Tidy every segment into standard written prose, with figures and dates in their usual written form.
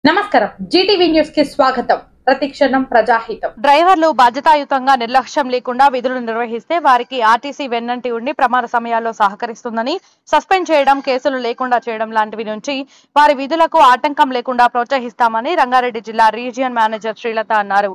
నమస్కారం Zee TV news కి స్వాగతం. ప్రతిక్షణం ప్రజాహితం. డ్రైవర్లు బాధ్యతాయుతంగా నిర్లక్ష్యం లేకుండా విధులు నిర్వహిస్తే వారికి ఆర్టీసీ వెన్నంటి ఉండి ప్రమాద సమయాల్లో సహకరిస్తుందని, సస్పెండ్ చేయడం, కేసులు లేకుండా చేయడం లాంటివి నుంచి వారి విధులకు ఆటంకం లేకుండా ప్రోత్సహిస్తామని రంగారెడ్డి జిల్లా రీజియన్ మేనేజర్ శ్రీలత అన్నారు.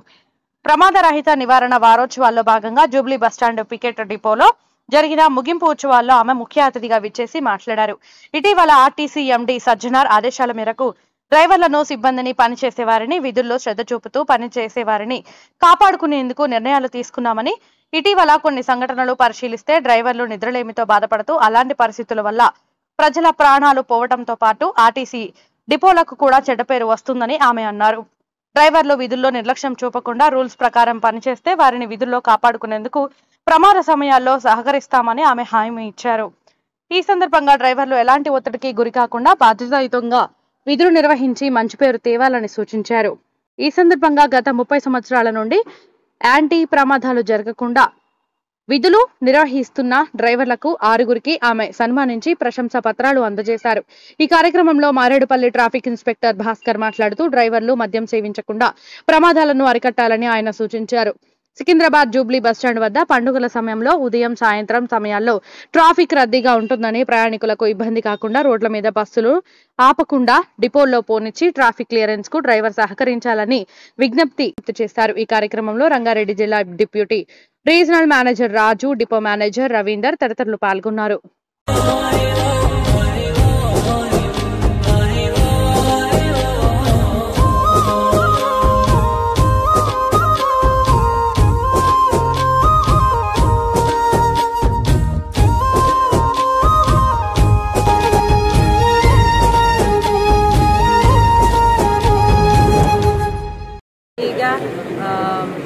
ప్రమాద రహిత నివారణ వారోత్సవాల్లో భాగంగా జూబ్లీ బస్టాండ్ పికెట్ డిపోలో జరిగిన ముగింపు ఉత్సవాల్లో ఆమె ముఖ్య అతిథిగా విచ్చేసి మాట్లాడారు. ఇటీవల ఆర్టీసీ ఎండీ సజ్జనార్ ఆదేశాల మేరకు డ్రైవర్లను, సిబ్బందిని, పనిచేసే వారిని విధుల్లో శ్రద్ధ చూపుతూ పనిచేసే వారిని కాపాడుకునేందుకు నిర్ణయాలు తీసుకున్నామని, ఇటీవల కొన్ని సంఘటనలు పరిశీలిస్తే డ్రైవర్లు నిద్రలేమితో బాధపడుతూ అలాంటి పరిస్థితుల వల్ల ప్రజల ప్రాణాలు పోవడంతో పాటు ఆర్టీసీ డిపోలకు కూడా చెడ్డ పేరు వస్తుందని ఆమె అన్నారు. డ్రైవర్లు విధుల్లో నిర్లక్ష్యం చూపకుండా రూల్స్ ప్రకారం పనిచేస్తే వారిని విధుల్లో కాపాడుకునేందుకు ప్రమాద సమయాల్లో సహకరిస్తామని ఆమె హామీ ఇచ్చారు. ఈ సందర్భంగా డ్రైవర్లు ఎలాంటి ఒత్తిడికి గురికాకుండా బాధ్యతాయుతంగా విధులు నిర్వహించి మంచి పేరు తేవాలని సూచించారు. ఈ సందర్భంగా గత 30 సంవత్సరాల నుండి యాంటీ ప్రమాదాలు జరగకుండా విధులు నిర్వహిస్తున్న డ్రైవర్లకు 6గురికి ఆమె సన్మానించి ప్రశంసా పత్రాలు అందజేశారు. ఈ కార్యక్రమంలో మారేడుపల్లి ట్రాఫిక్ ఇన్స్పెక్టర్ భాస్కర్ మాట్లాడుతూ డ్రైవర్లు మద్యం సేవించకుండా ప్రమాదాలను అరికట్టాలని ఆయన సూచించారు. సికింద్రాబాద్ జూబ్లీ బస్టాండ్ వద్ద పండుగల సమయంలో ఉదయం, సాయంత్రం సమయాల్లో ట్రాఫిక్ రద్దీగా ఉంటుందని, ప్రయాణికులకు ఇబ్బంది కాకుండా రోడ్ల మీద బస్సులు ఆపకుండా డిపోల్లో పోనిచ్చి ట్రాఫిక్ క్లియరెన్స్ కు డ్రైవర్ సహకరించాలని విజ్ఞప్తి చేశారు. ఈ కార్యక్రమంలో రంగారెడ్డి జిల్లా డిప్యూటీ రీజనల్ మేనేజర్ రాజు, డిపో మేనేజర్ రవీందర్ తదితరులు పాల్గొన్నారు.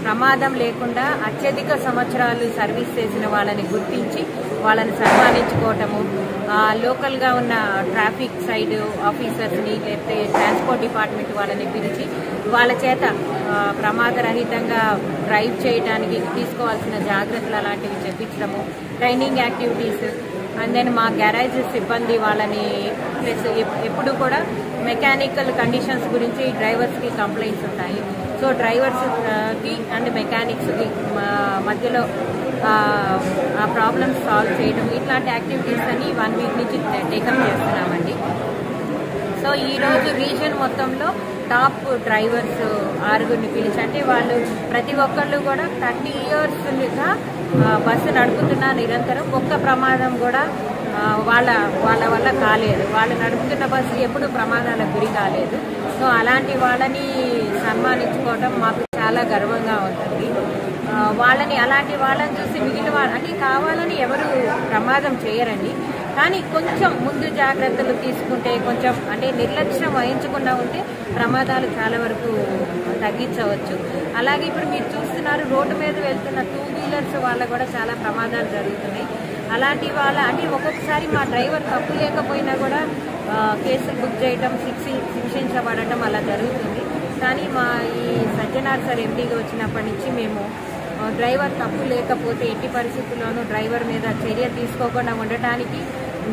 ప్రమాదం లేకుండా అత్యధిక సంవత్సరాలు సర్వీస్ చేసిన వాళ్ళని గుర్తించి వాళ్ళని సన్మానించుకోవటము, లోకల్గా ఉన్న ట్రాఫిక్ సైడ్ ఆఫీసర్స్ని లేకపోతే ట్రాన్స్పోర్ట్ డిపార్ట్మెంట్ వాళ్ళని పిలిచి వాళ్ళ చేత ప్రమాదరహితంగా డ్రైవ్ చేయడానికి తీసుకోవాల్సిన జాగ్రత్తలు అలాంటివి చెప్పించడము, ట్రైనింగ్ యాక్టివిటీస్. అండ్ దెన్ మా గ్యారేజ్ సిబ్బంది వాళ్ళని ప్లస్ ఎప్పుడు కూడా మెకానికల్ కండిషన్స్ గురించి డ్రైవర్స్కి కంప్లైంట్స్ ఉంటాయి. సో డ్రైవర్స్కి అండ్ మెకానిక్స్కి మధ్యలో ఆ ప్రాబ్లమ్స్ సాల్వ్ చేయడం, ఇట్లాంటి యాక్టివిటీస్ అని 1 వీక్ నుంచి టేకప్ చేస్తున్నామండి. సో ఈరోజు రీజియన్ మొత్తంలో టాప్ డ్రైవర్స్ 6గురిని పిలిచి, అంటే వాళ్ళు ప్రతి ఒక్కళ్ళు కూడా 30 ఇయర్స్గా బస్సు నడుపుతున్న నిరంతరం ఒక్క ప్రమాదం కూడా వాళ్ళ వల్ల కాలేదు. వాళ్ళు నడుపుతున్న బస్సు ఎప్పుడు ప్రమాదాలకు గురి కాలేదు. సో అలాంటి వాళ్ళని సన్మానించుకోవడం మాకు చాలా గర్వంగా ఉంటుంది. అలాంటి వాళ్ళని చూసి మిగిలిన అంటే కావాలని ఎవరు ప్రమాదం చేయరండి, కానీ కొంచెం ముందు జాగ్రత్తలు తీసుకుంటే, కొంచెం అంటే నిర్లక్ష్యం వహించకుండా ఉంటే ప్రమాదాలు చాలా వరకు తగ్గించవచ్చు. అలాగే ఇప్పుడు మీరు చూస్తున్నారు, రోడ్డు మీద వెళ్తున్న 2 వీలర్స్ వాళ్ళ కూడా చాలా ప్రమాదాలు జరుగుతున్నాయి. అలాంటి వాళ్ళ అంటే ఒక్కొక్కసారి మా డ్రైవర్ తప్పు లేకపోయినా కూడా కేసులు బుక్ చేయడం, శిక్షించబడటం అలా జరుగుతుంది. కానీ మా ఈ సజ్జనార్ సార్ ఎండీగా వచ్చినప్పటి నుంచి మేము డ్రైవర్ తప్పు లేకపోతే ఎట్టి పరిస్థితుల్లోనూ డ్రైవర్ మీద చర్య తీసుకోకుండా ఉండటానికి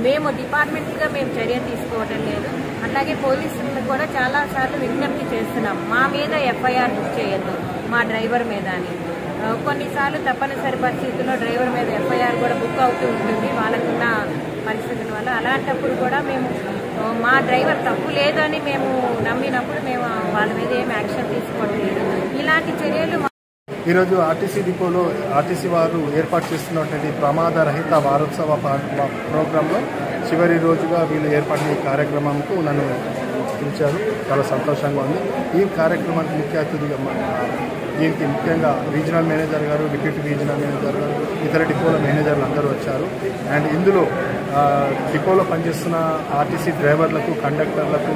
మేము డిపార్ట్మెంట్గా మేము చర్య తీసుకోవటం లేదు. అట్లాగే పోలీసులకు కూడా చాలాసార్లు విజ్ఞప్తి చేస్తున్నాం, మా మీద ఎఫ్ఐఆర్ బుక్ చేయొద్దు మా డ్రైవర్ మీద అని. కొన్నిసార్లు తప్పనిసరి పరిస్థితుల్లో డ్రైవర్ మీద ఎఫ్ఐఆర్ కూడా బుక్ అవుతూ ఉంటుంది వాళ్ళకున్న పరిస్థితుల వల్ల. అలాంటప్పుడు కూడా మేము మా డ్రైవర్ తప్పు లేదని మేము నమ్మినప్పుడు మేము వాళ్ళ మీద ఏం యాక్షన్ తీసుకోవట్లేదు. ఇలాంటి చర్యలు ఈరోజు ఆర్టీసీ డిపోలో ఆర్టీసీ వారు ఏర్పాటు చేస్తున్నటువంటి ప్రమాద రహిత వారోత్సవ ప్రోగ్రాంలో చివరి రోజుగా వీళ్ళు ఏర్పాటు కార్యక్రమంకు నన్ను పిలిచారు. చాలా సంతోషంగా ఉంది. ఈ కార్యక్రమానికి ముఖ్య అతిథిగా దీనికి ముఖ్యంగా రీజనల్ మేనేజర్ గారు, డిప్యూటీ రీజనల్ మేనేజర్ గారు, ఇతర డిపోల మేనేజర్లు అందరూ వచ్చారు. అండ్ ఇందులో డిపోలో పనిచేస్తున్న ఆర్టీసీ డ్రైవర్లకు, కండక్టర్లకు,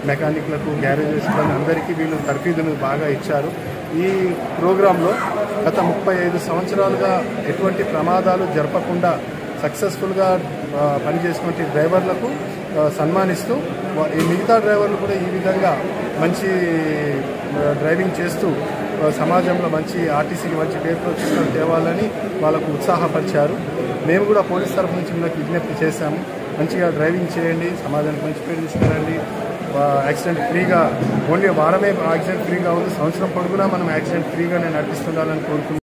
మెకానిక్లకు, గ్యారేజ్ సిబ్బంది అందరికీ వీళ్ళు తర్ఫీదులు బాగా ఇచ్చారు. ఈ ప్రోగ్రాంలో గత 35 సంవత్సరాలుగా ఎటువంటి ప్రమాదాలు జరపకుండా సక్సెస్ఫుల్గా పనిచేసినటువంటి డ్రైవర్లకు సన్మానిస్తూ, ఈ మిగతా డ్రైవర్లు కూడా ఈ విధంగా మంచి డ్రైవింగ్ చేస్తూ సమాజంలో మంచి ఆర్టీసీకి మంచి పేరు ప్రతిష్టలు తేవాలని వాళ్ళకు ఉత్సాహపరిచారు. మేము కూడా పోలీస్ తరఫు నుంచి వీళ్ళకి విజ్ఞప్తి చేశాము, మంచిగా డ్రైవింగ్ చేయండి, సమాజానికి మంచి పేరు తీసుకురండి, యాక్సిడెంట్ ఫ్రీగా ఓన్లీ వారమే యాక్సిడెంట్ ఫ్రీగా ఉంది, సంవత్సరం పొడుగునా మనం యాక్సిడెంట్ ఫ్రీగానే నడిపిస్తుండాలని కోరుకుంటున్నాం.